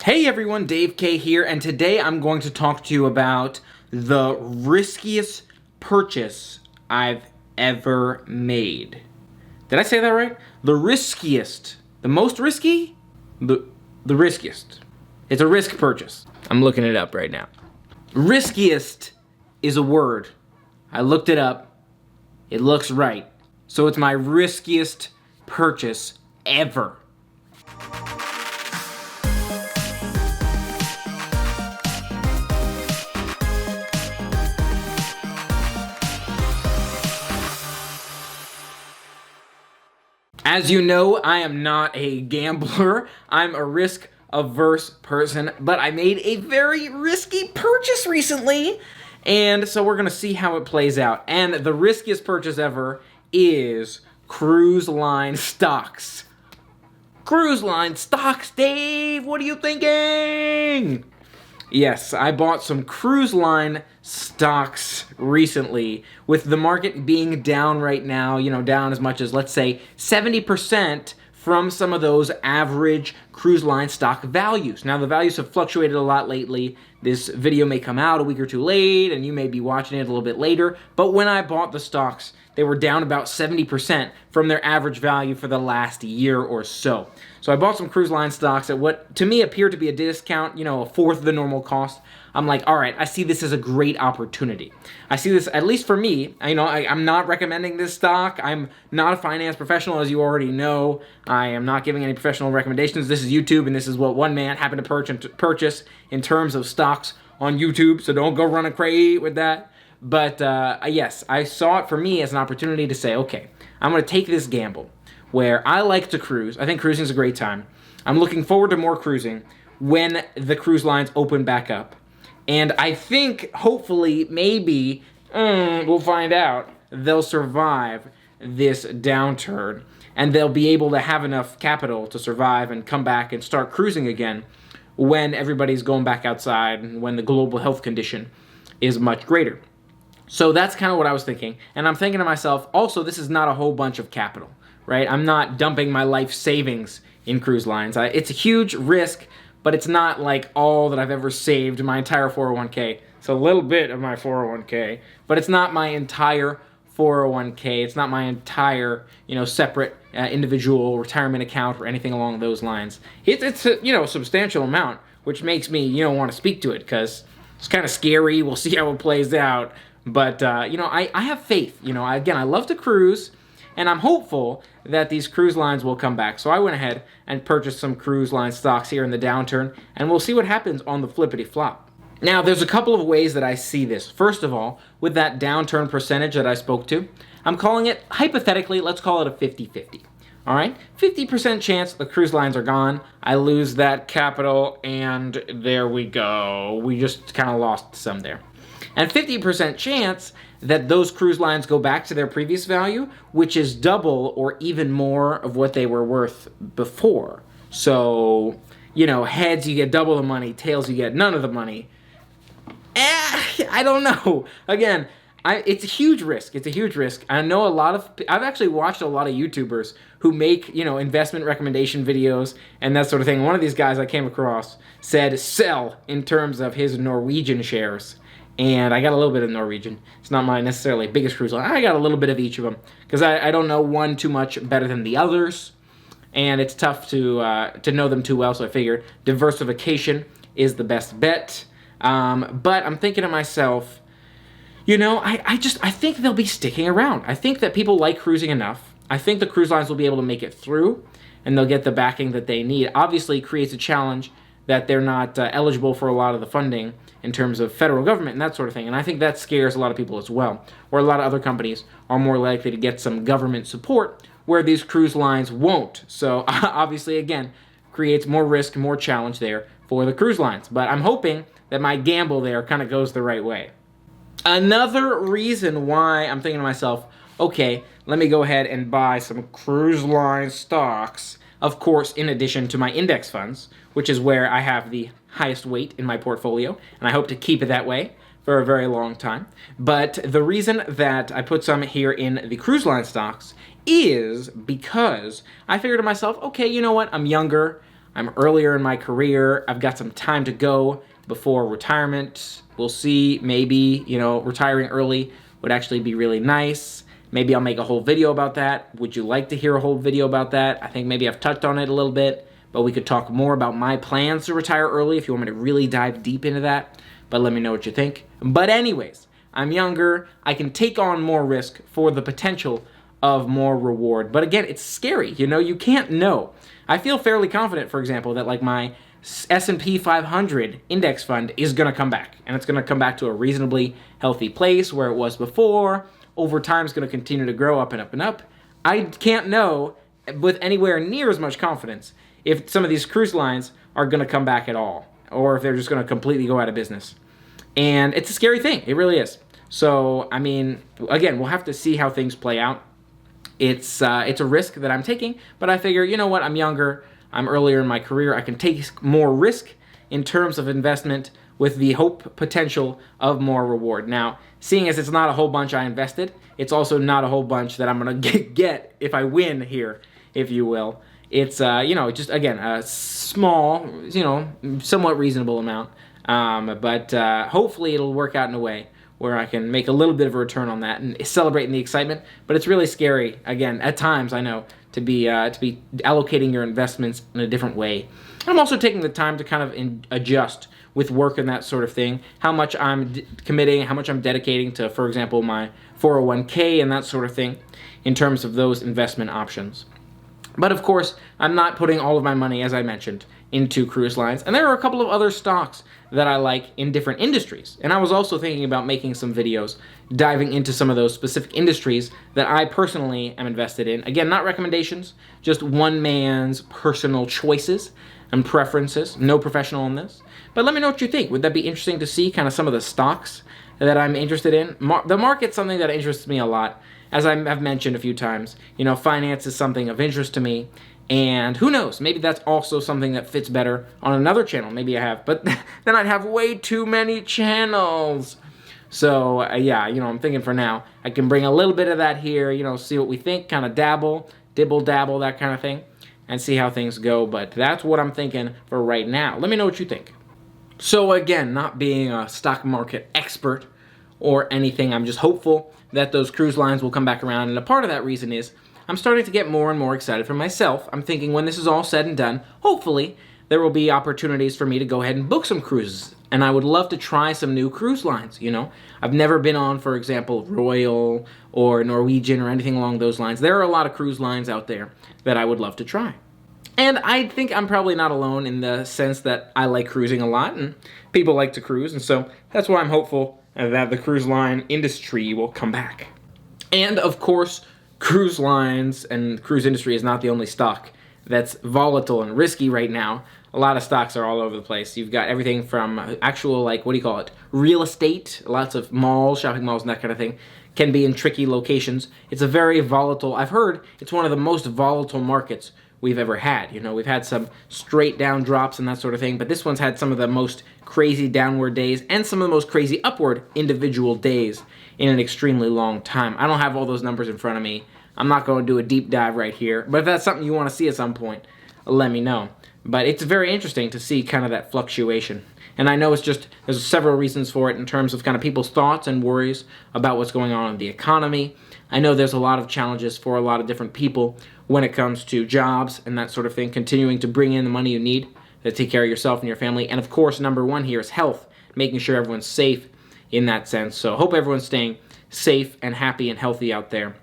Hey everyone, Dave K here, and today I'm going to talk to you about the riskiest purchase I've ever made. Did I say that right? The riskiest. The most risky? The riskiest. It's a risk purchase. I'm looking it up right now. Riskiest is a word. I looked it up. It looks right. So it's my riskiest purchase ever. As you know, I am not a gambler. I'm a risk-averse person, but I made a very risky purchase recently, and so we're gonna see how it plays out. And the riskiest purchase ever is cruise line stocks. Cruise line stocks, Dave, what are you thinking? Yes, I bought some cruise line stocks recently, with the market being down right now, down as much as, let's say, 70% from some of those average cruise line stock values. Now, the values have fluctuated a lot lately. This video may come out a week or two late, and you may be watching it a little bit later, but when I bought the stocks, they were down about 70% from their average value for the last year or so. So I bought some cruise line stocks at what to me appeared to be a discount, a fourth of the normal cost. I'm like, all right, I see this as a great opportunity. I see this, at least for me, I'm not recommending this stock. I'm not a finance professional, as you already know. I am not giving any professional recommendations. This is YouTube, and this is what one man happened to purchase in terms of stocks on YouTube, so don't go running crazy with that. But yes, I saw it for me as an opportunity to say, okay, I'm going to take this gamble where I like to cruise. I think cruising is a great time. I'm looking forward to more cruising when the cruise lines open back up. And I think, hopefully, maybe, we'll find out, they'll survive this downturn. And they'll be able to have enough capital to survive and come back and start cruising again when everybody's going back outside and when the global health condition is much greater. So that's kind of what I was thinking. And I'm thinking to myself, also, this is not a whole bunch of capital, right? I'm not dumping my life savings in cruise lines. It's a huge risk, but it's not like all that I've ever saved, my entire 401k. It's a little bit of my 401k, but it's not my entire 401k. It's not my entire, separate individual retirement account or anything along those lines. It's a, substantial amount, which makes me, want to speak to it because it's kind of scary. We'll see how it plays out. But, I have faith. Again, I love to cruise, and I'm hopeful that these cruise lines will come back. So I went ahead and purchased some cruise line stocks here in the downturn, and we'll see what happens on the flippity-flop. Now, there's a couple of ways that I see this. First of all, with that downturn percentage that I spoke to, I'm calling it, hypothetically, let's call it a 50-50. All right? 50% chance the cruise lines are gone. I lose that capital, and there we go. We just kind of lost some there. And 50% chance that those cruise lines go back to their previous value, which is double or even more of what they were worth before. So, heads you get double the money, tails you get none of the money. I don't know. Again, it's a huge risk. It's a huge risk. I know I've actually watched a lot of YouTubers who make, investment recommendation videos and that sort of thing. One of these guys I came across said sell in terms of his Norwegian shares. And I got a little bit of Norwegian. It's not my necessarily biggest cruise line. I got a little bit of each of them because I don't know one too much better than the others. And it's tough to know them too well, so I figured diversification is the best bet. But I'm thinking to myself, I think they'll be sticking around. I think that people like cruising enough. I think the cruise lines will be able to make it through, and they'll get the backing that they need. Obviously, it creates a challenge that they're not eligible for a lot of the funding in terms of federal government and that sort of thing. And I think that scares a lot of people as well. Or a lot of other companies are more likely to get some government support where these cruise lines won't. So obviously, again, creates more risk, more challenge there for the cruise lines. But I'm hoping that my gamble there kind of goes the right way. Another reason why I'm thinking to myself, okay, let me go ahead and buy some cruise line stocks, of course, in addition to my index funds, which is where I have the highest weight in my portfolio, and I hope to keep it that way for a very long time. But the reason that I put some here in the cruise line stocks is because I figured to myself, okay, you know what, I'm younger, I'm earlier in my career. I've got some time to go before retirement. We'll see. Maybe, retiring early would actually be really nice. Maybe I'll make a whole video about that. Would you like to hear a whole video about that? I think maybe I've touched on it a little bit, but we could talk more about my plans to retire early if you want me to really dive deep into that. But let me know what you think. But anyways, I'm younger. I can take on more risk for the potential of more reward. But again, it's scary. You can't know. I feel fairly confident, for example, that like my S&P 500 index fund is going to come back. And it's going to come back to a reasonably healthy place where it was before. Over time, it's going to continue to grow up and up and up. I can't know with anywhere near as much confidence if some of these cruise lines are going to come back at all, or if they're just going to completely go out of business. And it's a scary thing. It really is. So, I mean, again, we'll have to see how things play out. It's a risk that I'm taking, but I figure, you know what, I'm younger, I'm earlier in my career, I can take more risk in terms of investment with the hope potential of more reward. Now, seeing as it's not a whole bunch I invested, it's also not a whole bunch that I'm going to get if I win here, if you will. It's, just, again, a small, somewhat reasonable amount, but hopefully it'll work out in a way where I can make a little bit of a return on that and celebrate in the excitement. But it's really scary, again, at times, I know, to be allocating your investments in a different way. I'm also taking the time to kind of adjust with work and that sort of thing, how much I'm committing, how much I'm dedicating to, for example, my 401k and that sort of thing in terms of those investment options. But of course, I'm not putting all of my money, as I mentioned, into cruise lines. And there are a couple of other stocks that I like in different industries. And I was also thinking about making some videos diving into some of those specific industries that I personally am invested in. Again, not recommendations, just one man's personal choices and preferences. No professional in this. But let me know what you think. Would that be interesting to see kind of some of the stocks that I'm interested in? The market's something that interests me a lot. As I've mentioned a few times, finance is something of interest to me. And who knows, maybe that's also something that fits better on another channel. Maybe I have, but then I'd have way too many channels. So, I'm thinking for now, I can bring a little bit of that here, see what we think, kind of dabble, dibble dabble, that kind of thing, and see how things go. But that's what I'm thinking for right now. Let me know what you think. So again, not being a stock market expert or anything, I'm just hopeful that those cruise lines will come back around. And a part of that reason is I'm starting to get more and more excited for myself. I'm thinking when this is all said and done, hopefully there will be opportunities for me to go ahead and book some cruises. And I would love to try some new cruise lines, I've never been on, for example, Royal or Norwegian or anything along those lines. There are a lot of cruise lines out there that I would love to try. And I think I'm probably not alone in the sense that I like cruising a lot and people like to cruise. And so that's why I'm hopeful that the cruise line industry will come back. And of course, cruise lines and cruise industry is not the only stock that's volatile and risky right now. A lot of stocks are all over the place. You've got everything from actual, real estate, lots of malls, shopping malls, and that kind of thing, can be in tricky locations. It's a very volatile, I've heard it's one of the most volatile markets we've ever had. We've had some straight down drops and that sort of thing, but this one's had some of the most crazy downward days and some of the most crazy upward individual days in an extremely long time. I don't have all those numbers in front of me. I'm not going to do a deep dive right here, but if that's something you want to see at some point, let me know. But it's very interesting to see kind of that fluctuation. And I know there's several reasons for it in terms of kind of people's thoughts and worries about what's going on in the economy. I know there's a lot of challenges for a lot of different people when it comes to jobs and that sort of thing, continuing to bring in the money you need to take care of yourself and your family. And of course, number one here is health, making sure everyone's safe in that sense. So hope everyone's staying safe and happy and healthy out there.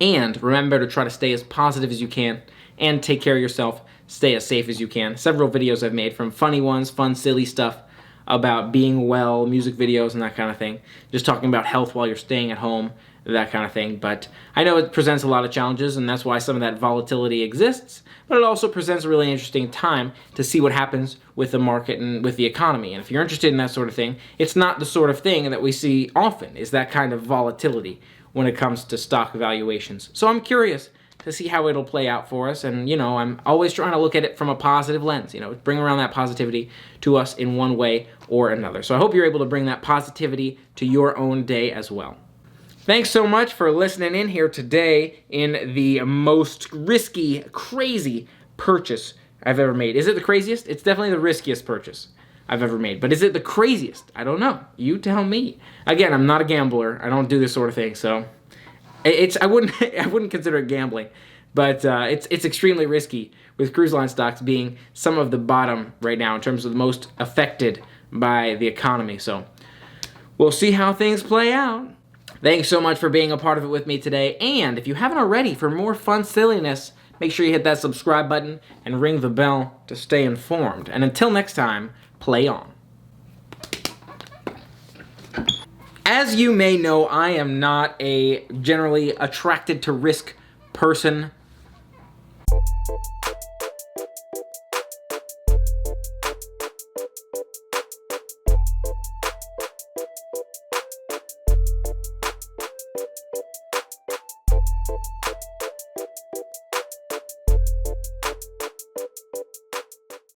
And remember to try to stay as positive as you can and take care of yourself, stay as safe as you can. Several videos I've made, from funny ones, fun, silly stuff about being well, music videos and that kind of thing. Just talking about health while you're staying at home, that kind of thing. But I know it presents a lot of challenges, and that's why some of that volatility exists, but it also presents a really interesting time to see what happens with the market and with the economy. And if you're interested in that sort of thing, it's not the sort of thing that we see often, is that kind of volatility when it comes to stock valuations. So I'm curious to see how it'll play out for us, and I'm always trying to look at it from a positive lens, bring around that positivity to us in one way or another. So I hope you're able to bring that positivity to your own day as well. Thanks so much for listening in here today in the most risky, crazy purchase I've ever made. Is it the craziest? It's definitely the riskiest purchase I've ever made. But is it the craziest? I don't know. You tell me. Again, I'm not a gambler. I don't do this sort of thing, so I wouldn't consider it gambling. But it's extremely risky, with cruise line stocks being some of the bottom right now in terms of the most affected by the economy. So we'll see how things play out. Thanks so much for being a part of it with me today. And if you haven't already, for more fun silliness, make sure you hit that subscribe button and ring the bell to stay informed. And until next time, play on. As you may know, I am not a generally attracted to risk person.